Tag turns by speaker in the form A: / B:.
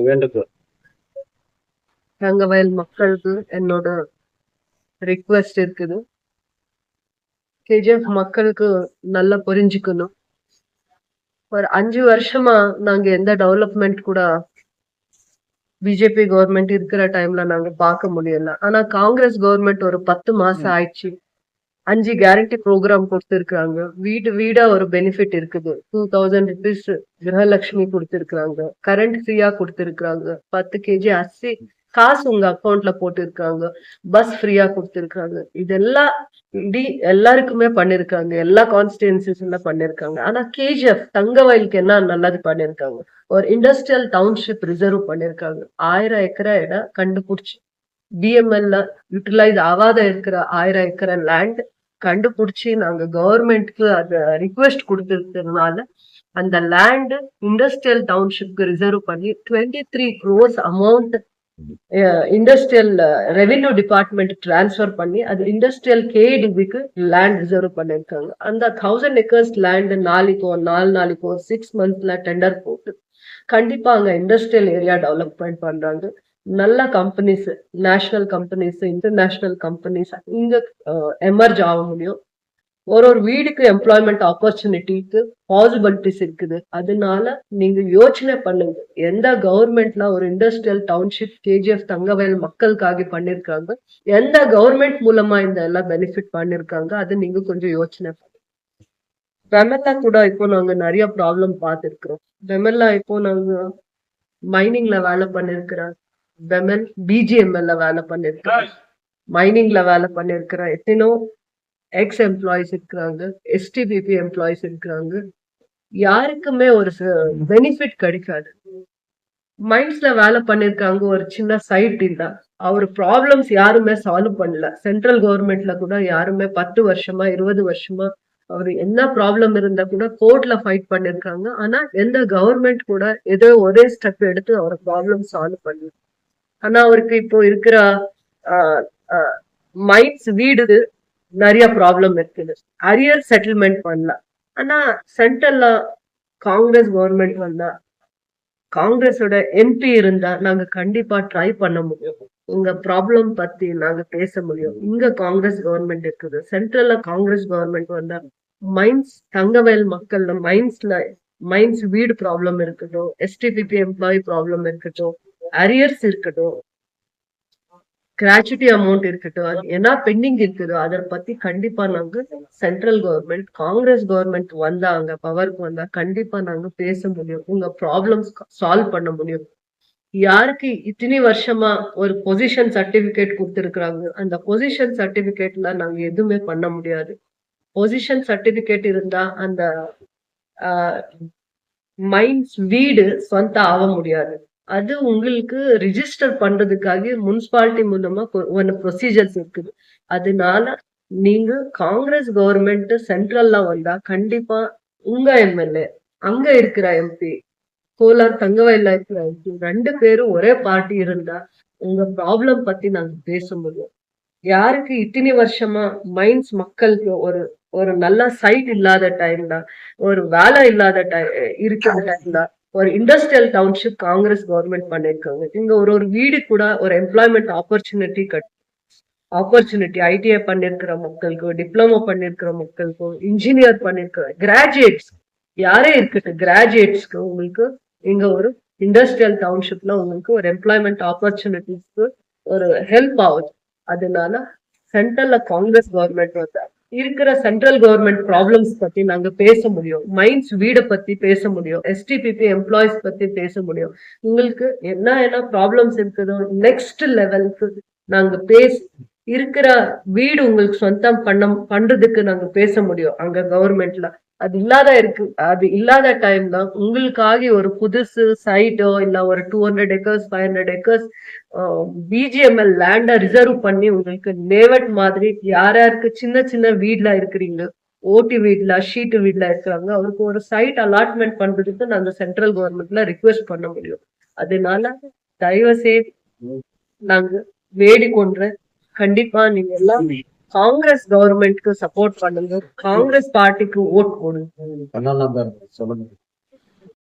A: வேண்டுகோள்.
B: தங்கவயல் மக்களுக்கு என்னோட ரிக்வெஸ்ட் இருக்குது. கேஜிஎஃப் மக்களுக்கு நல்லா புரிஞ்சுக்கணும். ஒரு 5 வருஷமா நாங்க எந்த டெவலப்மெண்ட் கூட பிஜேபி கவர்மெண்ட் இருக்கிற டைம்ல நாங்க பார்க்க முடியல. ஆனா காங்கிரஸ் கவர்மெண்ட் ஒரு 10 மாசம் ஆயிடுச்சு. 5 கேரண்டி ப்ரோக்ராம் கொடுத்திருக்காங்க. வீடு வீடா ஒரு பெனிஃபிட் இருக்குது. 2000 ருபீஸ் கிரகலட்சுமி கொடுத்திருக்காங்க. கரண்ட் ஃப்ரீயா கொடுத்திருக்காங்க. 10 கேஜி அரிசி காசு உங்க அக்கௌண்ட்ல போட்டிருக்காங்க. பஸ் ஃப்ரீயா கொடுத்திருக்காங்க. இதெல்லாம் எல்லாருக்குமே பண்ணிருக்காங்க. எல்லா கான்ஸ்டிடுவன்சிஸ்ல பண்ணிருக்காங்க. ஆனா கேஜிஎஃப் தங்கவயலுக்கு என்ன நல்லது பண்ணிருக்காங்க? ஒரு இண்டஸ்ட்ரியல் டவுன்ஷிப் ரிசர்வ் பண்ணிருக்காங்க. 1000 ஏக்கரா இடம் கண்டுபிடிச்சு பிஎம்எல்ல யூட்டிலைஸ் ஆகாத இருக்கிற 1000 ஏக்கரை லேண்ட் கண்டுபிடிச்சி நாங்க கவர்மெண்ட்க்கு அத ரிக்வெஸ்ட் கொடுத்திருக்கிறதுனால அந்த லேண்ட் இண்டஸ்ட்ரியல் டவுன்ஷிப்க்கு ரிசர்வ் பண்ணி 23 crores amount industrial revenue department transfer பண்ணி அது இண்டஸ்ட்ரியல் கேடிபிக்கு லேண்ட் ரிசர்வ் பண்ணிருக்காங்க. அந்த 1000 acres லேண்ட் நாளைக்கோ 6 monthsல டெண்டர் போட்டு கண்டிப்பா அங்க இண்டஸ்ட்ரியல் ஏரியா டெவலப்மெண்ட் பண்றாங்க. நல்ல companies, national companies, international companies இங்க எமர்ஜ் ஆக முடியும். ஒரு வீடுக்கு எம்ப்ளாய்மெண்ட் ஆப்பர்ச்சுனிட்டிக்கு பாசிபிலிட்டிஸ் இருக்குது. அதனால நீங்க யோசனை பண்ணுங்க. எந்த கவர்மெண்ட்ல ஒரு இண்டஸ்ட்ரியல் டவுன்ஷிப் கேஜிஎஃப் தங்கவயல் மக்களுக்காக பண்ணிருக்காங்க, எந்த கவர்மெண்ட் மூலமா இந்த எல்லாம் பெனிஃபிட் பண்ணிருக்காங்க, அது நீங்க கொஞ்சம் யோசனை பண்ணுங்க. பெமெல்லா கூட இப்போ நாங்க நிறைய ப்ராப்ளம் பார்த்திருக்கிறோம். பெமெல்லா இப்போ நாங்க மைனிங்ல வேலை பண்ணிருக்கிறோம். பெமெல் பிஜிஎம்எல்ல வேலை பண்ணிருக்கிறோம். மைனிங்ல வேலை பண்ணிருக்கிறோம். எத்தனோ எக்ஸ் எம்ப்ளாயிஸ் இருக்கிறாங்க, எஸ்டிபிபி எம்ப்ளாயிஸ் இருக்கிறாங்க. யாருக்குமே ஒரு பெனிஃபிட் கிடைக்காது. மைன்ஸ்ல வேலை பண்ணிருக்காங்க. ஒரு சின்ன சைட் இல்ல, அவர் ப்ராப்ளம்ஸ் யாருமே சால்வ் பண்ணல. சென்ட்ரல் கவர்மெண்ட்ல கூட யாருமே 10 வருஷமா 20 வருஷமா அவர் என்ன ப்ராப்ளம் இருந்தா கூட கோர்ட்ல ஃபைட் பண்ணிருக்காங்க. ஆனா எந்த கவர்மெண்ட் கூட ஏதோ ஒரே ஸ்டெப் எடுத்து அவர் ப்ராப்ளம் சால்வ் பண்ணல. ஆனா அவருக்கு இப்போ இருக்கிற மைன்ஸ் வீடு நிறைய ப்ராப்ளம் இருக்குது. அரியர் செட்டில்மெண்ட் பண்ணலாம். ஆனா சென்ட்ரல்ல காங்கிரஸ் கவர்மெண்ட் வந்தா, காங்கிரஸோட எம்பி இருந்தா நாங்க கண்டிப்பா ட்ரை பண்ண முடியும். உங்க ப்ராப்ளம் பத்தி நாங்க பேச முடியும். இங்க காங்கிரஸ் கவர்மெண்ட் இருக்குது. சென்ட்ரல்ல காங்கிரஸ் கவர்மெண்ட் வந்தா மைன்ஸ் தங்கவயல் மக்கள்ல மைன்ஸ் வீடு ப்ராப்ளம் இருக்கட்டும், எஸ்டிபிபி எம்ப்ளாயி ப்ராப்ளம் இருக்கட்டும், அரியர்ஸ் இருக்கட்டும், கிராச்சுட்டி அமௌண்ட் இருக்கட்டும், அது என்ன பெண்டிங் இருக்குதோ அதை பத்தி கண்டிப்பா நாங்க சென்ட்ரல் கவர்மெண்ட் காங்கிரஸ் கவர்மெண்ட் வந்தாங்க பவருக்கு வந்தா கண்டிப்பா நாங்க பேச முடியும். உங்க ப்ராப்ளம்ஸ் சால்வ் பண்ண முடியும். யாருக்கு இத்தனை வருஷமா ஒரு பொசிஷன் சர்டிபிகேட் கொடுத்திருக்கிறாங்க, அந்த பொசிஷன் சர்டிபிகேட்ல நாங்க எதுவுமே பண்ண முடியாது. பொசிஷன் சர்டிபிகேட் இருந்தா அந்த மைன்ஸ் வீடு சொந்த ஆக முடியாது. அது உங்களுக்கு ரிஜிஸ்டர் பண்றதுக்காக முனிசிபாலிட்டி மூலமா ஒரு ப்ரொசீஜர்ஸ் இருக்குது. அதனால நீங்க காங்கிரஸ் கவர்மெண்ட் சென்ட்ரல்ல வந்தா கண்டிப்பா உங்க எம்எல்ஏ, அங்க இருக்கிற எம்பி, கோலார் தங்கவயல்ல இருக்கிற எம்பி 2 பேரும் ஒரே பார்ட்டி இருந்தா உங்க ப்ராப்ளம் பத்தி நாங்க பேச முடியும். யாருக்கு இத்தனை வருஷமா மைன்ஸ் மக்களுக்கு ஒரு ஒரு நல்ல சைட் இல்லாத டைம்ல, ஒரு வேலை இல்லாத இருக்கிற டைம்ல ஒரு இண்டஸ்ட்ரியல் டவுன்ஷிப் காங்கிரஸ் கவர்மெண்ட் பண்ணிருக்காங்க. இங்க ஒரு வீடு கூட ஒரு எம்ப்ளாய்மெண்ட் ஆப்பர்ச்சுனிட்டி ஐடிஐ பண்ணிருக்கிற மக்களுக்கு, டிப்ளமோ பண்ணிருக்கிற மக்களுக்கு, இன்ஜினியர் பண்ணிருக்கிற கிராஜுவேட்ஸ் யாரே இருக்கட்டும், கிராஜுவேட்ஸ்க்கு உங்களுக்கு இங்க ஒரு இண்டஸ்ட்ரியல் டவுன்ஷிப்ல உங்களுக்கு ஒரு எம்ப்ளாய்மெண்ட் ஆப்பர்ச்சுனிட்டிஸ்க்கு ஒரு ஹெல்ப் ஆகுது. அதனால சென்ட்ரல்ல காங்கிரஸ் கவர்மெண்ட் வந்தா இருக்கிற சென்ட்ரல் கவர்மெண்ட் ப்ராப்ளம்ஸ் பத்தி நாங்க பேச முடியும். மைன்ஸ் வீடை பத்தி பேச முடியும். எஸ்டிபிபி எம்ப்ளாயிஸ் பத்தி பேச முடியும். உங்களுக்கு என்ன ப்ராப்ளம்ஸ் இருக்குதோ நெக்ஸ்ட் லெவலுக்கு நாங்க இருக்கிற வீடு உங்களுக்கு சொந்தம் பண்றதுக்கு நாங்க பேச முடியும் அங்க கவர்மெண்ட்ல. அது இல்லாத டைம்ல உங்களுக்காக ஒரு புதுசு சைட்டோ இல்ல ஒரு 200 acres 500 acres பிஜிஎம்எல் லேண்ட ரிசர்வ் பண்ணி உங்களுக்கு லேவட் மாதிரி யாருக்கு சின்ன சின்ன வீட்ல இருக்கிறீங்க, ஓட்டி வீட்ல ஷீட்டு வீட்ல இருக்கிறாங்க, அவருக்கு ஒரு சைட் அலாட்மெண்ட் பண்றதுக்கு நாங்க சென்ட்ரல் கவர்மெண்ட்ல ரிக்வெஸ்ட் பண்ண முடியும். அதனால தயவு செய்து நாங்க வேடிக்கொண்டு கண்டிப்பா நீங்க எல்லாம் காங்கிரஸ் கவர்மெண்ட்க்கு சப்போர்ட் பண்ணுங்க. காங்கிரஸ் பார்ட்டிக்கு ஓட் போடுங்க.
A: சொல்லுங்க.